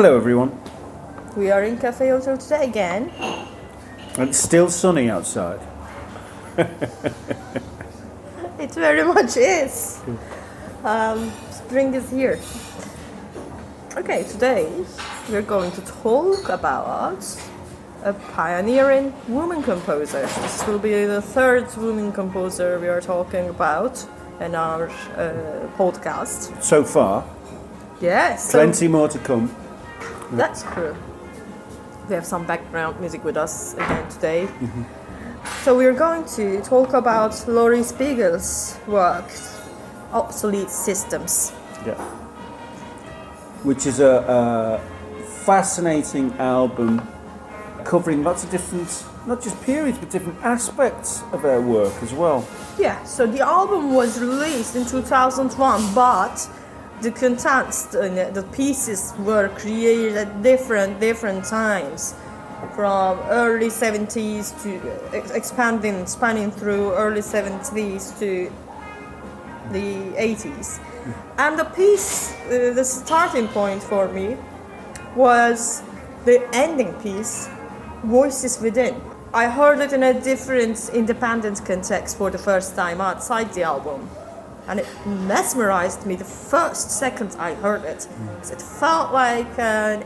Hello everyone. We are in Cafe Otto today again. It's still sunny outside. It very much is. Spring is here. Okay, today we're going to talk about a pioneering woman composer. This will be the third woman composer we are talking about in our podcast. So far. Yes. Plenty more to come. That's true. We have some background music with us again today. Mm-hmm. So we're going to talk about Laurie Spiegel's work, Obsolete Systems. Yeah. Which is a fascinating album covering lots of different, not just periods, but different aspects of her work as well. Yeah, so the album was released in 2001, but the contents, the pieces were created at different times, from early 70s to spanning through early 70s to the 80s. And the piece, the starting point for me was the ending piece, Voices Within. I heard it in a different independent context for the first time outside the album. And it mesmerized me the first second I heard it. It felt like an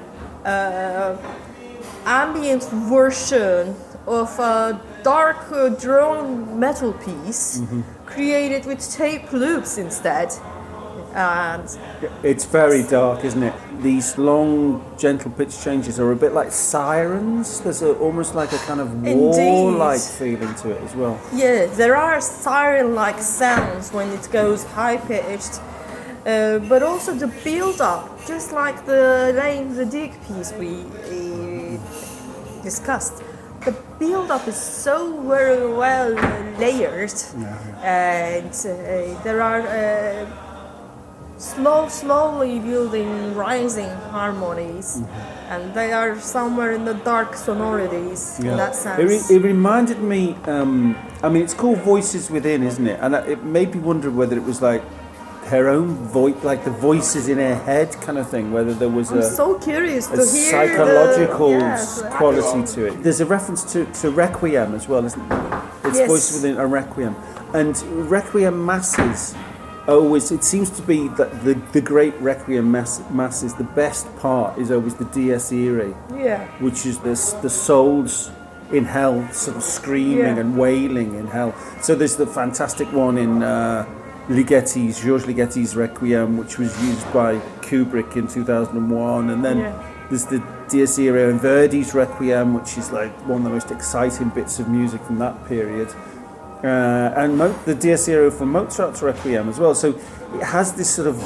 ambient version of a dark drone metal piece created with tape loops instead. And it's very dark, isn't it? These long, gentle pitch changes are a bit like sirens. There's almost like a kind of war-like feeling to it as well. Yeah, there are siren-like sounds when it goes high-pitched, but also the build-up, just like the dig piece we discussed. The build-up is so very well layered, and there are slowly building, rising harmonies, and they are somewhere in the dark sonorities in that sense. It reminded me, it's called Voices Within, isn't it? And it made me wonder whether it was like her own voice, like the voices in her head kind of thing, whether there was I'm so curious to hear psychological quality to it. There's a reference to Requiem as well, isn't there? It's Voices Within a Requiem. And Requiem masses, always, it seems to be that the great Requiem masses, the best part is always the Dies Irae, which is the souls in hell sort of screaming and wailing in hell. So there's the fantastic one in Georges Ligeti's Requiem, which was used by Kubrick in 2001, and then there's the Dies Irae and Verdi's Requiem, which is like one of the most exciting bits of music from that period. And the Dies Irae for Mozart's Requiem as well. So it has this sort of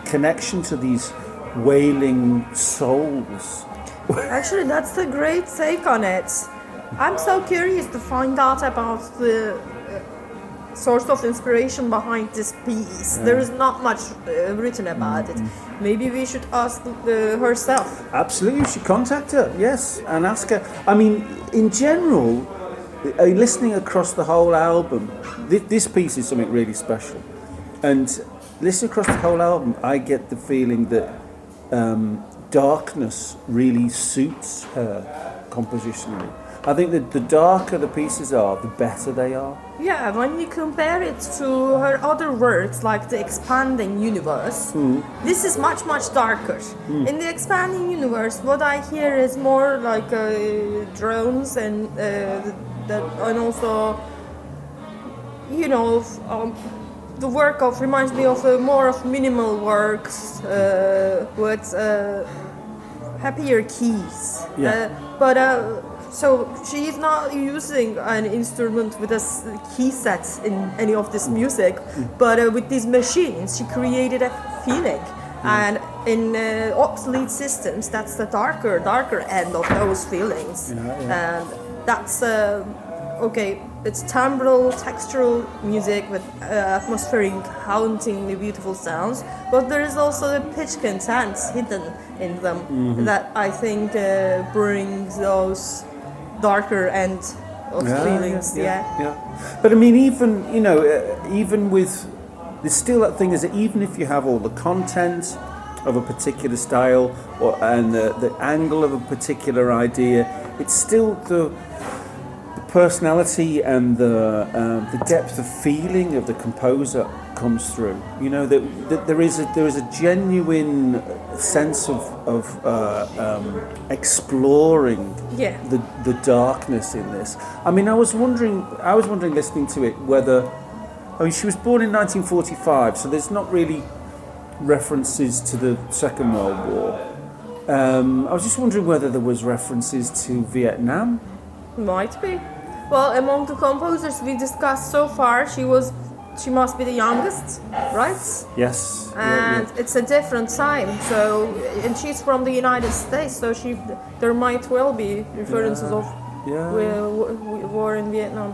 connection to these wailing souls. Actually, that's a great take on it. I'm so curious to find out about the source of inspiration behind this piece. There is not much written about it. Maybe we should ask herself. Absolutely, you should contact her, yes, and ask her. I mean, in general, listening across the whole album, this piece is something really special. And listening across the whole album, I get the feeling that darkness really suits her compositionally. I think that the darker the pieces are, the better they are. Yeah, when you compare it to her other works, like The Expanding Universe, this is much darker. In The Expanding Universe, what I hear is more like drones and also, the work reminds me of more of minimal works with happier keys. So she is not using an instrument with a key set in any of this music, but with these machines, she created a feeling. And in Obsolete Systems, that's the darker end of those feelings. And that's it's timbral, textural music with atmospheric, hauntingly beautiful sounds, but there is also the pitch contents hidden in them that I think brings those darker end of feelings. But I mean, even with there's still that thing is that even if you have all the content of a particular style and the angle of a particular idea, it's still the personality and the depth of feeling of the composer comes through. You know that there is a genuine sense of exploring the darkness in this. I mean, I was wondering listening to it whether, I mean, she was born in 1945, so there's not really references to the Second World War. I was just wondering whether there was references to Vietnam. Might be. Well, among the composers we discussed so far, she must be the youngest, right? Yes. And it's a different time. So, and she's from the United States, so there might well be references of war in Vietnam.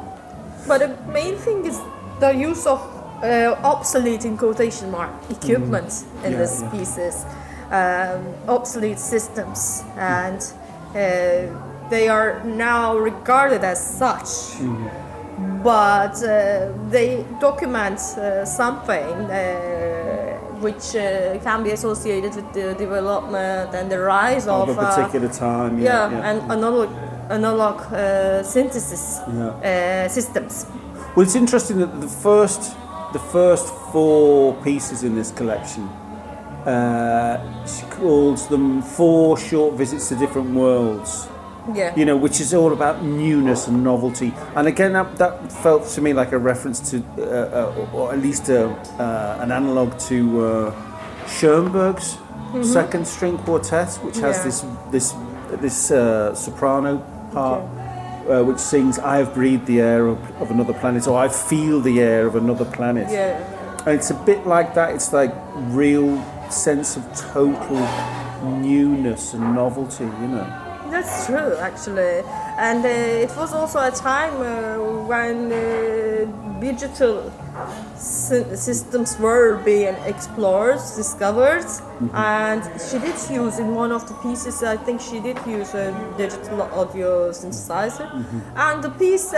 But the main thing is the use of obsolete, in quotation mark, equipment in these pieces, obsolete systems, and they are now regarded as such. But they document something which can be associated with the development and the rise of a particular time. And analog synthesis systems. Well, it's interesting that the first 4 pieces in this collection, she calls them 4 short visits to different worlds. Yeah. You know, which is all about newness and novelty. And again, that felt to me like a reference to, or at least an analogue to Schoenberg's second string quartet, which has this soprano part. Which sings, "I have breathed the air of another planet," or "I feel the air of another planet." Yeah. And it's a bit like that. It's like real sense of total newness and novelty, you know. That's true, actually. And it was also a time when digital systems were being explored, discovered, and she did use in one of the pieces, I think she did use a digital audio synthesizer. And the piece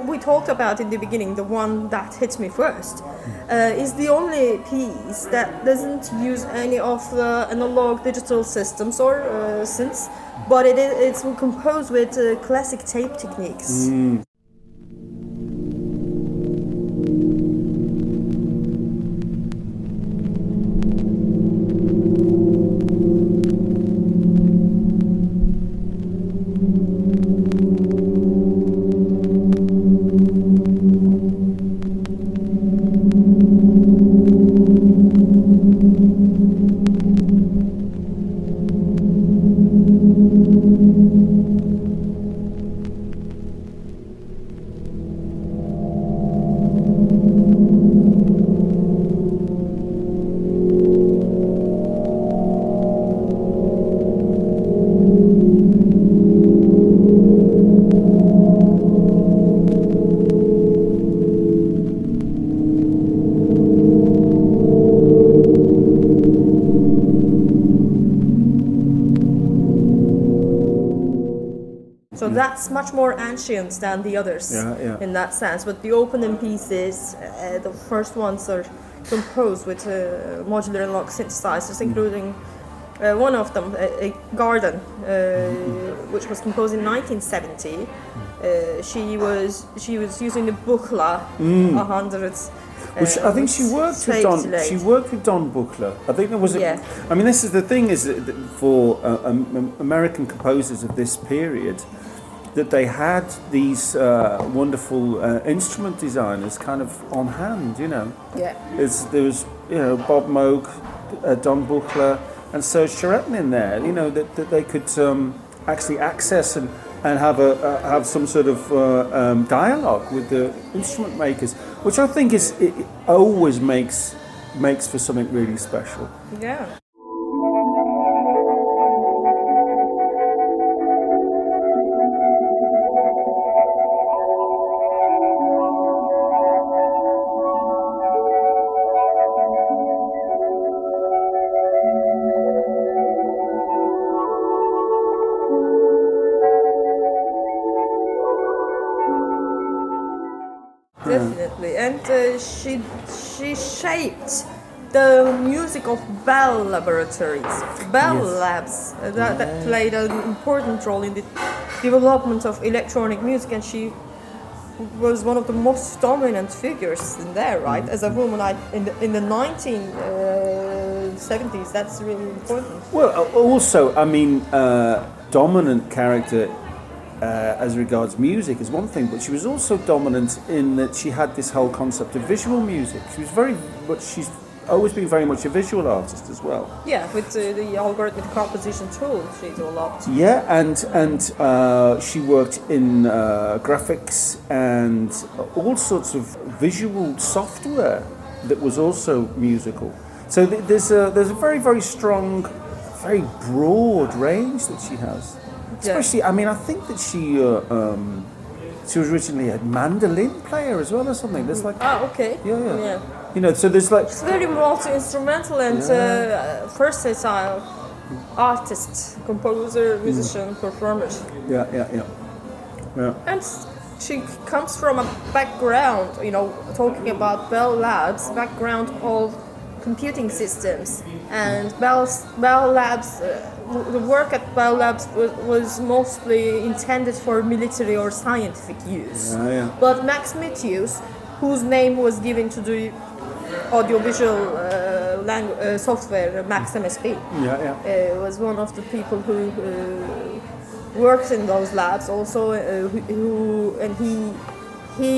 we talked about in the beginning, the one that hit me first, is the only piece that doesn't use any of the analog digital systems or synths, but it's composed with classic tape techniques. So that's much more ancient than the others in that sense. But the opening pieces, the first ones are composed with modular analog synthesizers, including one of them, a Garden, which was composed in 1970. She was using the Buchla 100. Which I think she worked with Don. She worked with Don Buchla. I think there was a. I mean, this is the thing: is that for American composers of this period, that they had these wonderful instrument designers kind of on hand. You know. Yeah. There was Bob Moog, Don Buchla, and Serge Charetin in there. You know that they could actually access and have some sort of dialogue with the instrument makers, which I think it always makes for something really special. Yeah. Definitely, and she shaped the music of Bell Laboratories, Bell Labs, that played an important role in the development of electronic music, and she was one of the most dominant figures in there, right? As a woman, in the 1970s, that's really important. Well, also, I mean, dominant character as regards music is one thing, but she was also dominant in that she had this whole concept of visual music. She's always been very much a visual artist as well. Yeah, with the algorithmic composition tool, she developed. Yeah, and she worked in graphics and all sorts of visual software that was also musical. So there's a very, very strong, very broad range that she has. Especially, I mean, I think that she was originally a mandolin player as well or something. There's like okay. Yeah. You know, so there's like... It's very multi-instrumental and versatile artist, composer, musician, performer. Yeah. And she comes from a background, you know, talking about Bell Labs, background of computing systems. And Bell Labs, the work at Bell Labs was mostly intended for military or scientific use. But Max Matthews, whose name was given to the audiovisual software Max MSP, was one of the people who worked in those labs also, he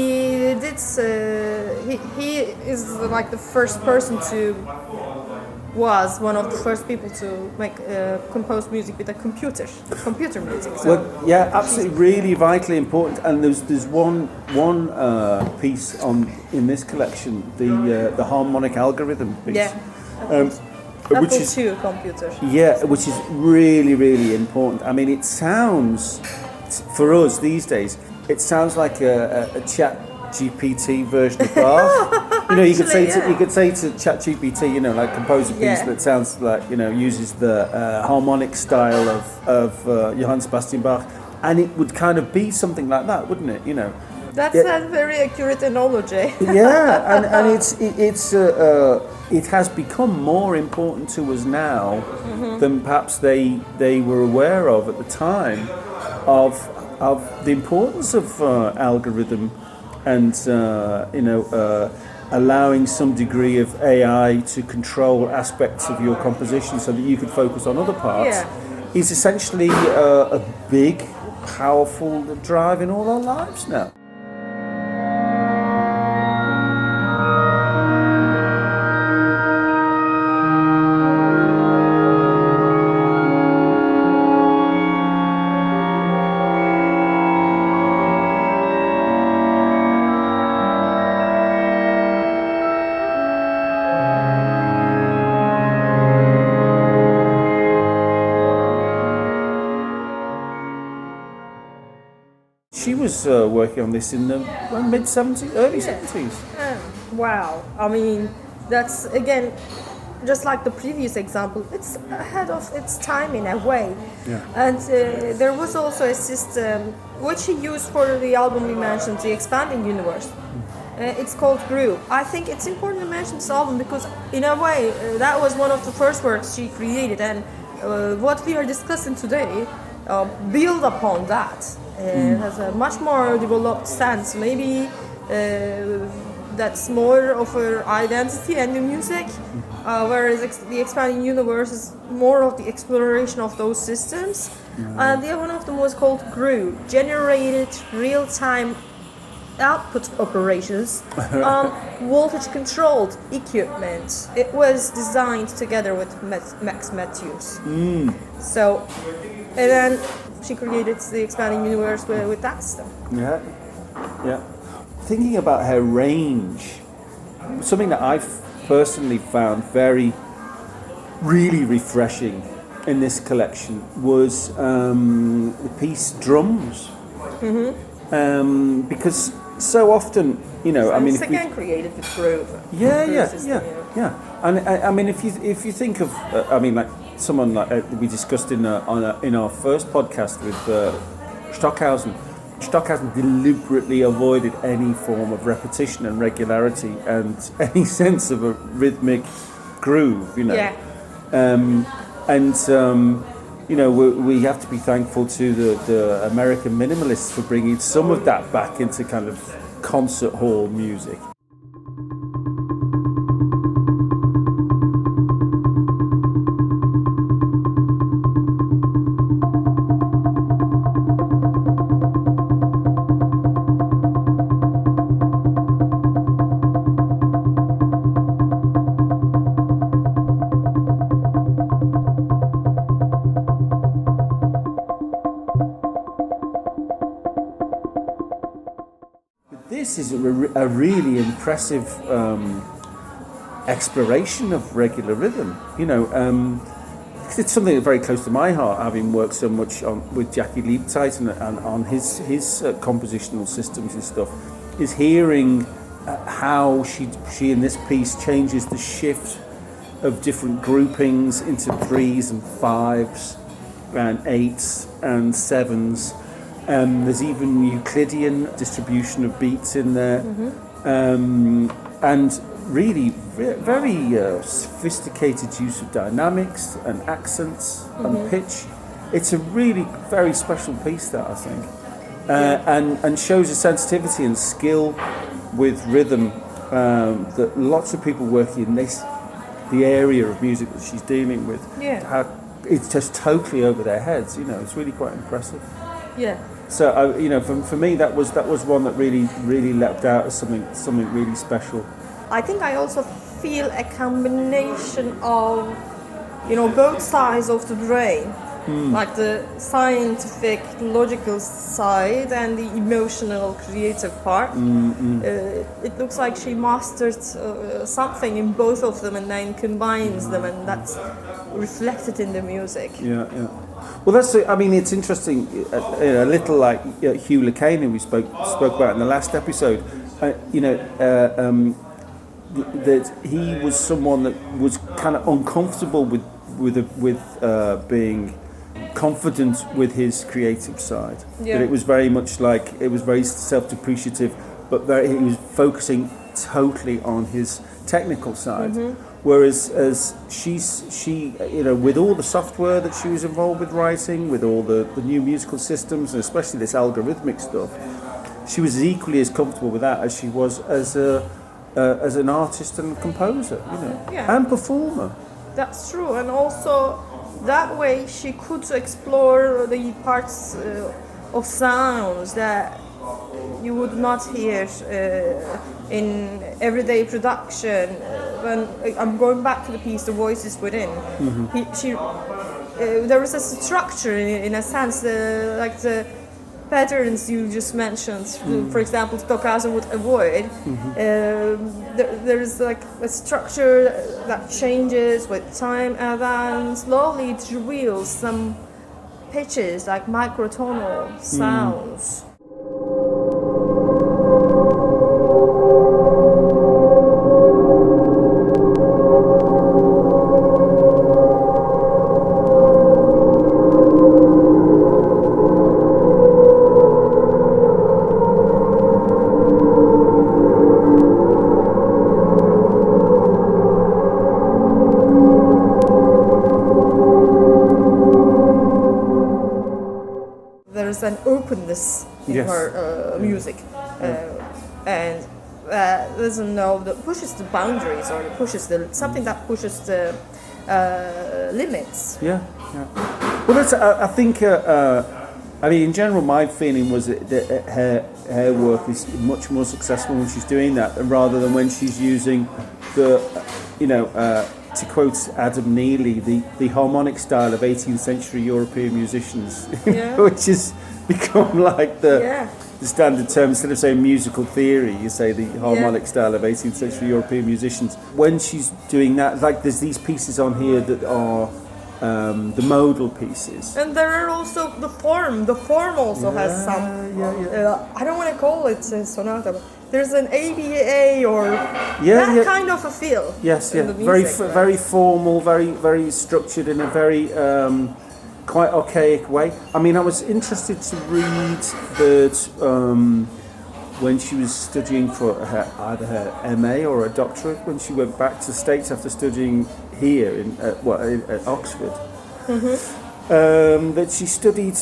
is like the first person was one of the first people to make compose music with a computer music. So well, yeah, absolutely, really vitally important. And there's one piece in this collection, the harmonic algorithm piece. Yeah. Which is II computer. Yeah, which is really, really important. I mean, it sounds, for us these days, it sounds like a chat GPT version of Bach. You know, you could say to ChatGPT, you know, like compose a piece that sounds like, you know, uses the harmonic style of Johann Sebastian Bach, and it would kind of be something like that, wouldn't it? You know. That's a very accurate analogy. Yeah, and it has become more important to us now than perhaps they were aware of at the time of the importance of algorithm and allowing some degree of AI to control aspects of your composition so that you could focus on other parts is essentially a big, powerful drive in all our lives now. She was working on this in the mid-70s, early 70s. Wow. I mean, that's, again, just like the previous example, it's ahead of its time in a way. Yeah. And there was also a system which he used for the album we mentioned, The Expanding Universe. It's called Groove. I think it's important to mention this album because, in a way, that was one of the first works she created, and what we are discussing today build upon that. It has a much more developed sense. Maybe that's more of her identity and the music, whereas the Expanding Universe is more of the exploration of those systems. And the other one of them was called Groove, generated real-time output operations on voltage-controlled equipment. It was designed together with Max Matthews. So, and then she created the Expanding Universe with that stuff. Yeah. Thinking about her range, something that I've personally found really refreshing in this collection was the piece Drums. Because so often, you know, I mean, again created with Groove. Yeah. And I mean, if you think of, I mean, like someone like we discussed in our first podcast with Stockhausen. Stockhausen deliberately avoided any form of repetition and regularity and any sense of a rhythmic groove, you know. Yeah. And you know, we have to be thankful to the American minimalists for bringing some of that back into kind of concert hall music. This is a really impressive exploration of regular rhythm. You know, it's something that's very close to my heart, having worked so much with Jackie Liebtite and on his compositional systems and stuff. Is hearing how she in this piece changes the shift of different groupings into 3s and 5s and 8s and 7s. There's even Euclidean distribution of beats in there, and really very sophisticated use of dynamics and accents and pitch. It's a really very special piece, that I think, and shows a sensitivity and skill with rhythm that lots of people working in the area of music that she's dealing with, it's just totally over their heads. You know, it's really quite impressive. Yeah. So you know, for me, that was one that really leapt out as something really special. I think I also feel a combination of, you know, both sides of the brain, like the scientific, logical side and the emotional, creative part. It looks like she mastered something in both of them and then combines them, and that's reflected in the music. Yeah. Well, I mean, it's interesting. A little like Hugh Lacane, we spoke about in the last episode. You know, that he was someone that was kind of uncomfortable with being confident with his creative side. Yeah. That it was very much like it was very self-depreciative, but he was focusing totally on his technical side. Whereas she, you know, with all the software that she was involved with writing, with all the new musical systems, and especially this algorithmic stuff, she was equally as comfortable with that as she was as an artist and composer, you know, and performer. That's true, and also that way she could explore the parts of sounds that you would not hear in everyday production. When I'm going back to the piece, The Voices Within, there is a structure in a sense, like the patterns you just mentioned, for example, Stockhausen would avoid. There is like a structure that changes with time, and then slowly it reveals some pitches, like microtonal sounds. An openness in her music, and doesn't know that pushes the boundaries or pushes something that pushes the limits. Yeah. Well, that's I think. I mean, in general, my feeling was that her work is much more successful when she's doing that, rather than when she's using the, you know. To quote Adam Neely, the harmonic style of 18th century European musicians, which has become like the standard term. Instead of saying musical theory, you say the harmonic style of 18th century European musicians. When she's doing that, like there's these pieces on here that are the modal pieces. And there are also the form. The form also has some, I don't want to call it a sonata, but there's an ABA or kind of a feel. Yes, music, very formal, very structured in a very quite archaic way. I mean, I was interested to read that when she was studying for either her MA or a doctorate, when she went back to the States after studying here at Oxford, that she studied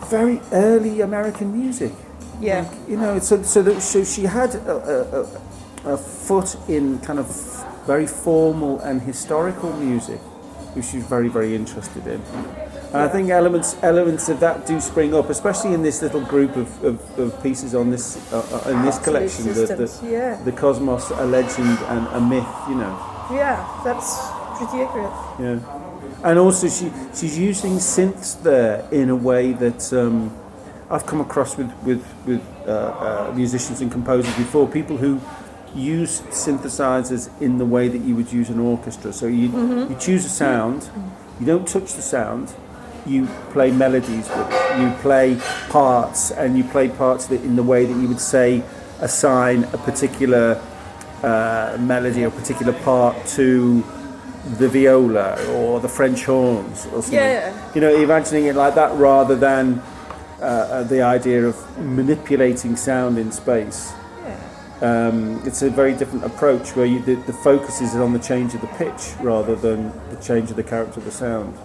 very early American music. Yeah. Like, so she had a foot in kind of very formal and historical music, which she's very, very interested in. And I think elements of that do spring up, especially in this little group of pieces on this in this collection. The Cosmos, a legend and a myth. Yeah, that's pretty accurate. Yeah, and also she's using synths there in a way that I've come across with musicians and composers before. People who use synthesizers in the way that you would use an orchestra. So you choose a sound, you don't touch the sound. You play melodies with it. You play parts, and you play parts that in the way that you would say assign a particular melody or particular part to the viola or the French horns or something. Yeah. Imagining it like that rather than the idea of manipulating sound in space. Yeah. It's a very different approach where the focus is on the change of the pitch rather than the change of the character of the sound.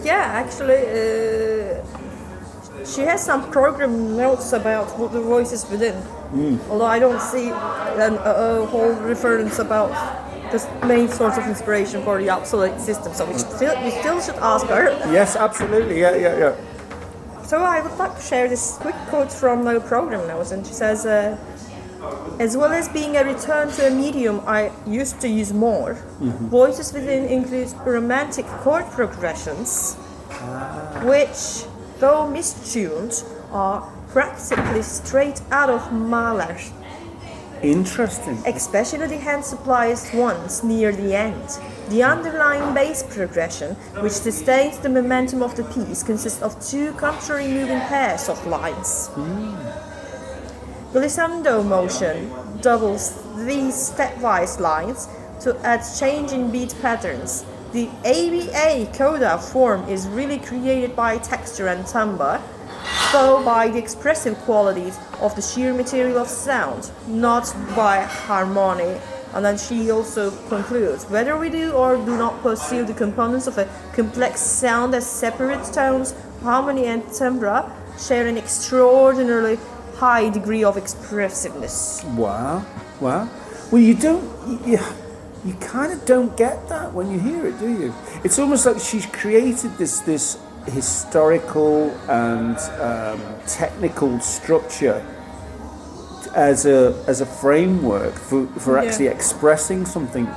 Yeah, actually, she has some program notes about the voices within. Although I don't see a whole reference about the main source of inspiration for the obsolete system. So we still should ask her. Yes, absolutely. Yeah. So I would like to share this quick quote from the program notes, and she says, as well as being a return to a medium I used to use more, voices within include romantic chord progressions, which, though mistuned, are practically straight out of Mahler. Interesting. Especially the hand-suppliced ones near the end. The underlying bass progression, which sustains the momentum of the piece, consists of two contrary moving pairs of lines. Glissando motion doubles these stepwise lines to add change in beat patterns. The ABA coda form is really created by texture and timbre, though by the expressive qualities of the sheer material of sound, not by harmony. And then she also concludes, whether we do or do not perceive the components of a complex sound as separate tones, harmony and timbre share an extraordinarily high degree of expressiveness. Wow. Well, you kind of don't get that when you hear it, do you? It's almost like she's created this historical and technical structure as a framework for actually expressing something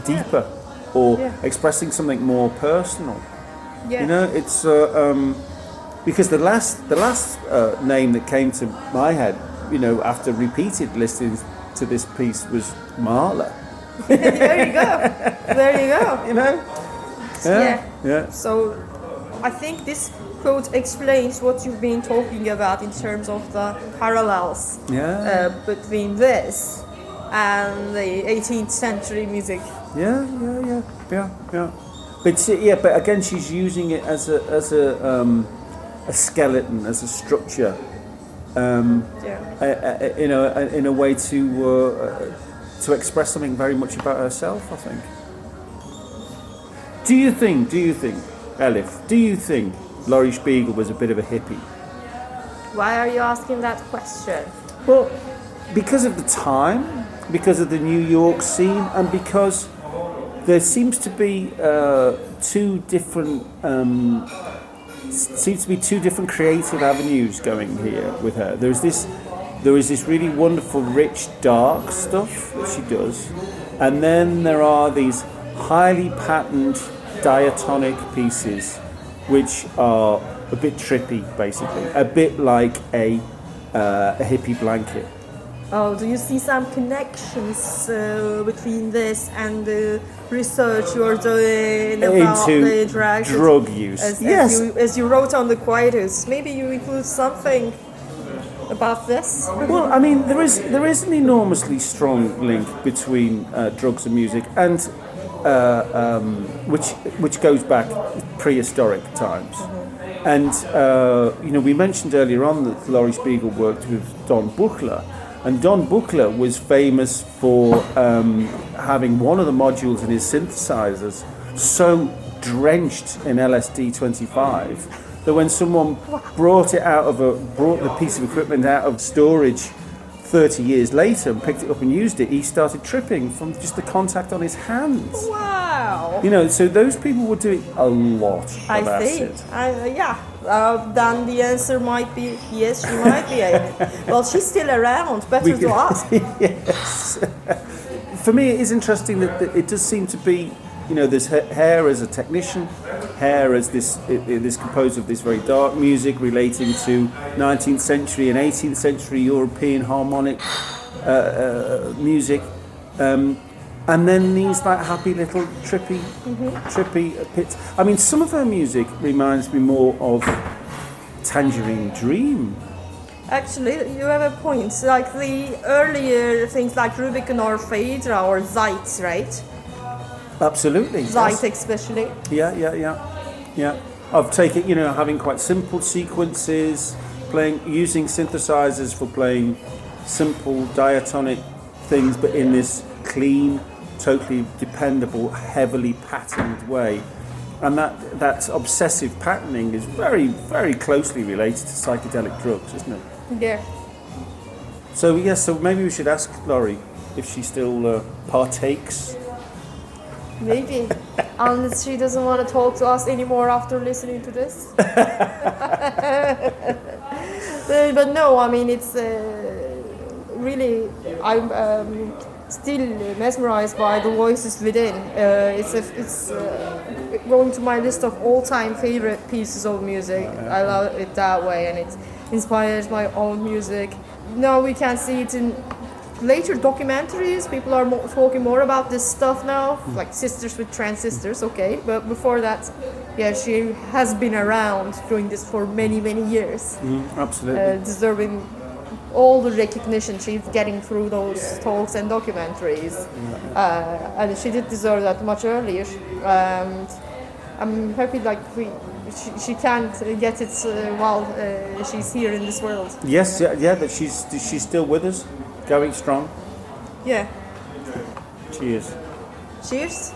deeper or expressing something more personal. Yeah. It's because the last name that came to my head, after repeated listening to this piece was Mahler. There you go. Yeah. So I think this quote explains what you've been talking about in terms of the parallels between this and the 18th century music. Yeah. But again, she's using it as a skeleton, as a structure, in a way to express something very much about herself, I think. Do you think, Elif, do you think Laurie Spiegel was a bit of a hippie? Why are you asking that question? Well, because of the time, because of the New York scene, and because there seems to be two different creative avenues going here with her. There is this really wonderful, rich, dark stuff that she does, and then there are these highly patterned diatonic pieces, which are a bit trippy, basically, a bit like a hippie blanket. Oh, do you see some connections between this and the research you're doing about the drug use? As you wrote on the quietus, maybe you include something about this? Well, I mean, there is an enormously strong link between drugs and music, and which goes back prehistoric times. And we mentioned earlier on that Laurie Spiegel worked with Don Buchler, And Don Buchler was famous for having one of the modules in his synthesizers so drenched in LSD-25 that when someone brought the piece of equipment out of storage 30 years later and picked it up and used it, he started tripping from just the contact on his hands. Wow. You know, so those people were doing a lot of acid. Then the answer might be yes, she might be. Well, she's still around. Better to ask. Yes. For me, it is interesting that it does seem to be, you know, there's Hair as a technician, Hair as this composed of this very dark music relating to 19th century and 18th century European harmonic music, and then these like happy little trippy bits. I mean, some of her music reminds me more of Tangerine Dream. Actually, you have a point. Like the earlier things like Rubicon or Phaedra or Zeit, right? Absolutely. Zeit, especially. Yeah. I've taken, you know, having quite simple sequences, using synthesizers for playing simple diatonic things, but in this clean, totally dependable, heavily patterned way. And that obsessive patterning is very, very closely related to psychedelic drugs, isn't it? Yeah. So maybe we should ask Laurie if she still partakes. Maybe. Unless she doesn't want to talk to us anymore after listening to this. But no, I mean, it's really, I'm still mesmerized by the voices within. It's going to my list of all-time favorite pieces of music. I love it that way, and it inspires my own music. Now we can see it in later documentaries. People are talking more about this stuff now, like Sisters with Transistors, okay. But before that, yeah, she has been around doing this for many, many years. Absolutely. Deserving all the recognition she's getting through those talks and documentaries. And she did deserve that much earlier. And I'm happy she can't get it while she's here in this world. Yes, that she's still with us, going strong. Yeah. Cheers. Cheers.